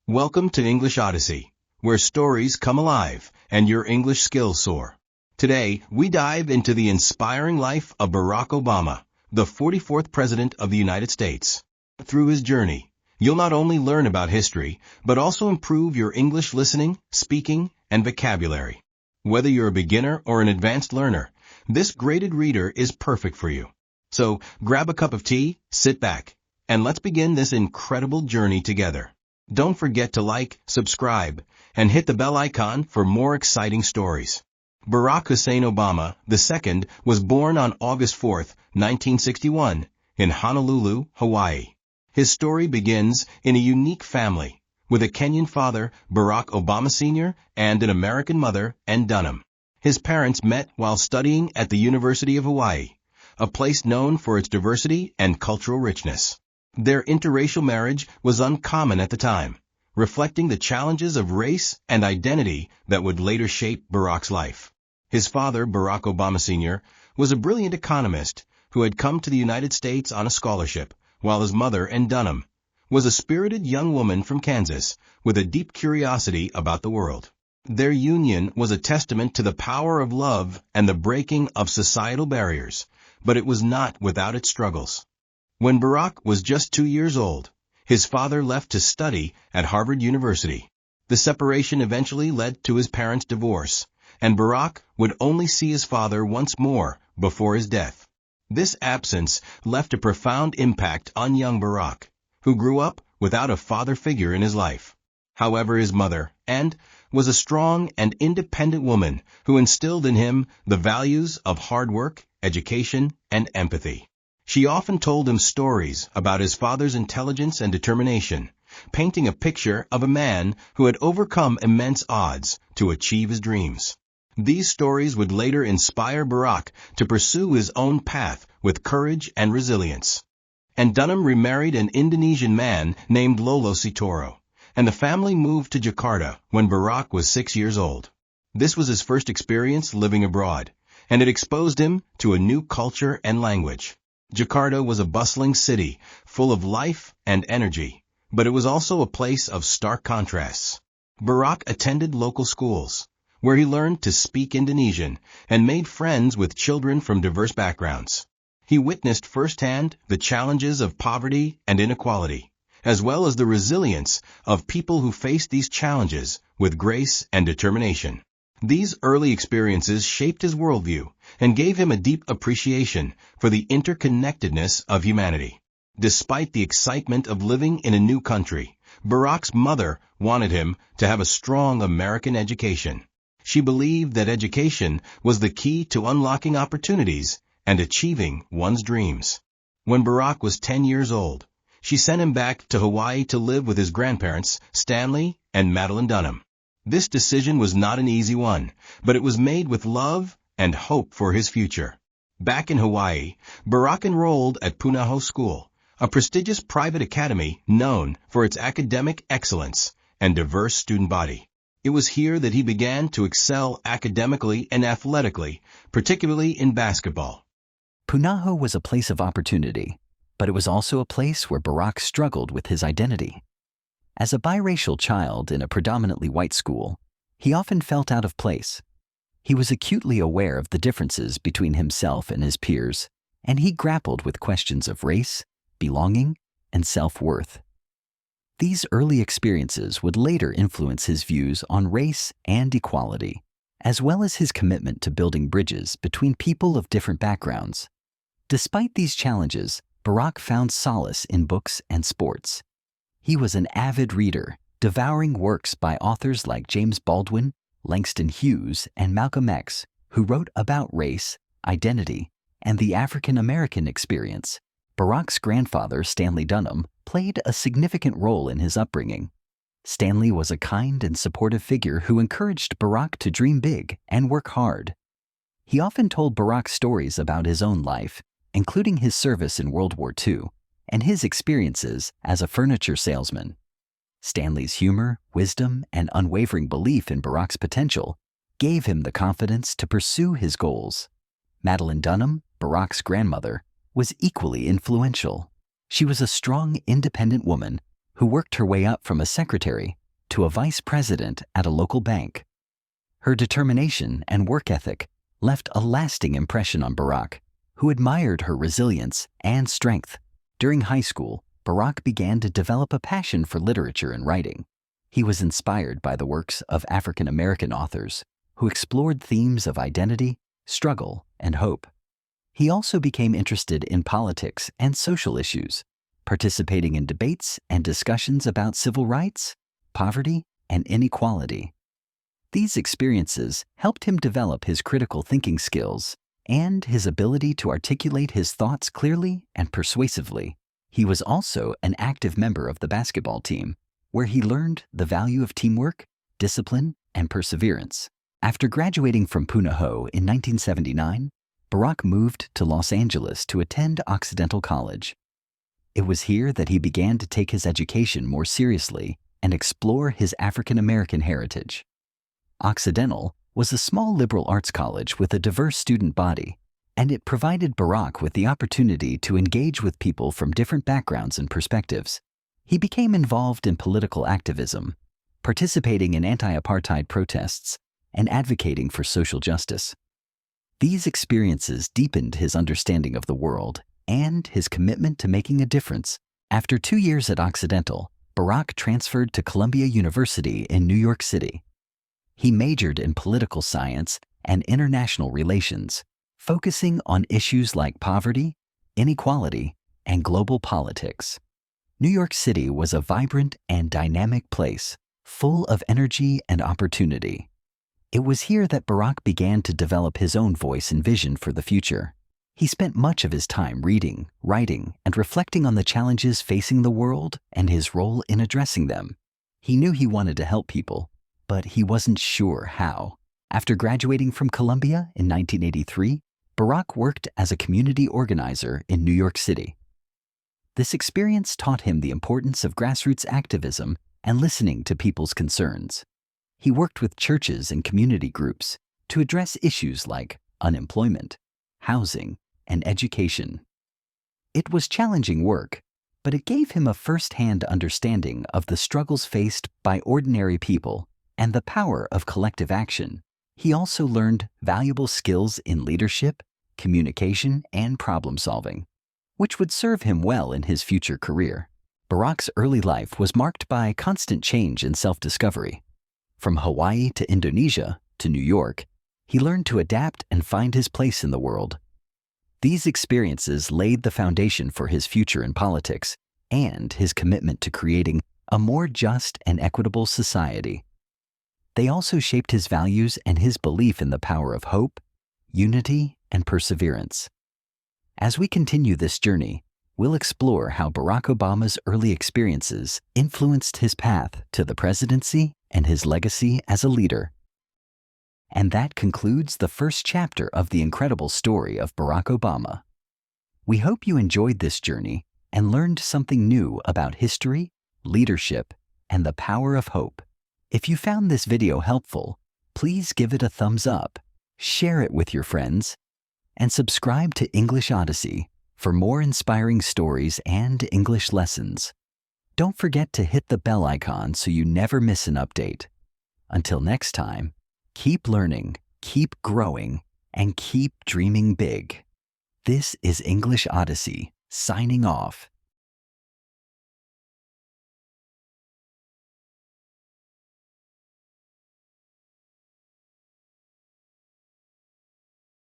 Welcome to English Odyssey, where stories come alive and your English skills soar. Today, we dive into the inspiring life of Barack Obama, the 44th President of the United States. Through his journey, you'll not only learn about history, but also improve your English listening, speaking, and vocabulary. Whether you're a beginner or an advanced learner, this graded reader is perfect for you. So, grab a cup of tea, sit back, and let's begin this incredible journey together. Don't forget to like, subscribe, and hit the bell icon for more exciting stories. Barack Hussein Obama II was born on August 4, 1961, in Honolulu, Hawaii. His story begins in a unique family, with a Kenyan father, Barack Obama Sr., and an American mother, Ann Dunham. His parents met while studying at the University of Hawaii, a place known for its diversity and cultural richness. Their interracial marriage was uncommon at the time, reflecting the challenges of race and identity that would later shape Barack's life. His father, Barack Obama Sr., was a brilliant economist who had come to the United States on a scholarship, while his mother, Ann Dunham, was a spirited young woman from Kansas with a deep curiosity about the world. Their union was a testament to the power of love and the breaking of societal barriers, but it was not without its struggles. When Barack was just 2 years old, his father left to study at Harvard University. The separation eventually led to his parents' divorce, and Barack would only see his father once more before his death. This absence left a profound impact on young Barack, who grew up without a father figure in his life. However, his mother, Ann, was a strong and independent woman who instilled in him the values of hard work, education, and empathy. She often told him stories about his father's intelligence and determination, painting a picture of a man who had overcome immense odds to achieve his dreams. These stories would later inspire Barack to pursue his own path with courage and resilience. And Dunham remarried an Indonesian man named Lolo Sitoro, and the family moved to Jakarta when Barack was 6 years old. This was his first experience living abroad, and it exposed him to a new culture and language. Jakarta was a bustling city, full of life and energy, but it was also a place of stark contrasts. Barack attended local schools, where he learned to speak Indonesian and made friends with children from diverse backgrounds. He witnessed firsthand the challenges of poverty and inequality, as well as the resilience of people who faced these challenges with grace and determination. These early experiences shaped his worldview and gave him a deep appreciation for the interconnectedness of humanity. Despite the excitement of living in a new country, Barack's mother wanted him to have a strong American education. She believed that education was the key to unlocking opportunities and achieving one's dreams. When Barack was 10 years old, she sent him back to Hawaii to live with his grandparents, Stanley and Madeline Dunham. This decision was not an easy one, but it was made with love and hope for his future. Back in Hawaii, Barack enrolled at Punahou School, a prestigious private academy known for its academic excellence and diverse student body. It was here that he began to excel academically and athletically, particularly in basketball. Punahou was a place of opportunity, but it was also a place where Barack struggled with his identity. As a biracial child in a predominantly white school, he often felt out of place. He was acutely aware of the differences between himself and his peers, and he grappled with questions of race, belonging, and self-worth. These early experiences would later influence his views on race and equality, as well as his commitment to building bridges between people of different backgrounds. Despite these challenges, Barack found solace in books and sports. He was an avid reader, devouring works by authors like James Baldwin, Langston Hughes, and Malcolm X, who wrote about race, identity, and the African American experience. Barack's grandfather, Stanley Dunham, played a significant role in his upbringing. Stanley was a kind and supportive figure who encouraged Barack to dream big and work hard. He often told Barack stories about his own life, including his service in World War II, and his experiences as a furniture salesman. Stanley's humor, wisdom, and unwavering belief in Barack's potential gave him the confidence to pursue his goals. Madeline Dunham, Barack's grandmother, was equally influential. She was a strong, independent woman who worked her way up from a secretary to a vice president at a local bank. Her determination and work ethic left a lasting impression on Barack, who admired her resilience and strength. During high school, Barack began to develop a passion for literature and writing. He was inspired by the works of African American authors who explored themes of identity, struggle, and hope. He also became interested in politics and social issues, participating in debates and discussions about civil rights, poverty, and inequality. These experiences helped him develop his critical thinking skills and his ability to articulate his thoughts clearly and persuasively. He was also an active member of the basketball team, where he learned the value of teamwork, discipline, and perseverance. After graduating from Punahou in 1979, Barack moved to Los Angeles to attend Occidental College. It was here that he began to take his education more seriously and explore his African American heritage. Occidental was a small liberal arts college with a diverse student body, and it provided Barack with the opportunity to engage with people from different backgrounds and perspectives. He became involved in political activism, participating in anti-apartheid protests, and advocating for social justice. These experiences deepened his understanding of the world and his commitment to making a difference. After 2 years at Occidental, Barack transferred to Columbia University in New York City. He majored in political science and international relations, focusing on issues like poverty, inequality, and global politics. New York City was a vibrant and dynamic place, full of energy and opportunity. It was here that Barack began to develop his own voice and vision for the future. He spent much of his time reading, writing, and reflecting on the challenges facing the world and his role in addressing them. He knew he wanted to help people, but he wasn't sure how. After graduating from Columbia in 1983, Barack worked as a community organizer in New York City. This experience taught him the importance of grassroots activism and listening to people's concerns. He worked with churches and community groups to address issues like unemployment, housing, and education. It was challenging work, but it gave him a first-hand understanding of the struggles faced by ordinary people and the power of collective action. He also learned valuable skills in leadership, communication, and problem-solving, which would serve him well in his future career. Barack's early life was marked by constant change and self-discovery. From Hawaii to Indonesia to New York, he learned to adapt and find his place in the world. These experiences laid the foundation for his future in politics and his commitment to creating a more just and equitable society. They also shaped his values and his belief in the power of hope, unity, and perseverance. As we continue this journey, we'll explore how Barack Obama's early experiences influenced his path to the presidency and his legacy as a leader. And that concludes the first chapter of the incredible story of Barack Obama. We hope you enjoyed this journey and learned something new about history, leadership, and the power of hope. If you found this video helpful, please give it a thumbs up, share it with your friends, and subscribe to English Odyssey for more inspiring stories and English lessons. Don't forget to hit the bell icon so you never miss an update. Until next time, keep learning, keep growing, and keep dreaming big. This is English Odyssey, signing off.